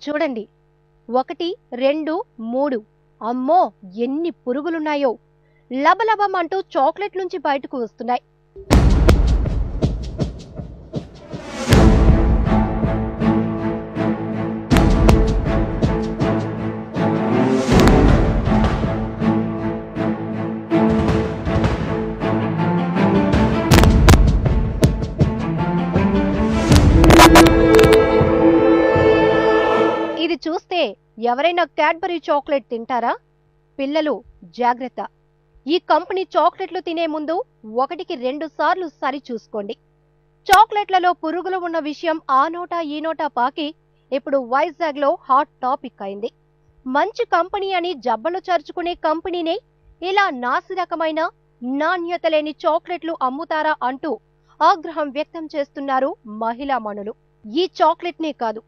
చూడండి, 1, 2, 3. అమ్మో, ఎన్ని పురుగులున్నాయో! లబలబమంటూ చాక్లెట్ నుంచి బయటకు వస్తున్నాయి. ఇది చూస్తే ఎవరైనా క్యాడ్బరీ చాక్లెట్ తింటారా? పిల్లలు జాగ్రత్త! ఈ కంపెనీ చాక్లెట్లు తినే ముందు 1కి 2 సార్లు సరి చూసుకోండి. చాక్లెట్లలో పురుగులు ఉన్న విషయం ఆ నోటా ఈ నోటా పాకి ఇప్పుడు వైజాగ్ లో హాట్ టాపిక్ అయింది. మంచి కంపెనీ అని జబ్బలు చరుచుకునే కంపెనీనే ఇలా నాసిరకమైన నాణ్యత లేని చాక్లెట్లు అమ్ముతారా అంటూ ఆగ్రహం వ్యక్తం చేస్తున్నారు మహిళా మణులు. ఈ చాక్లెట్నే కాదు,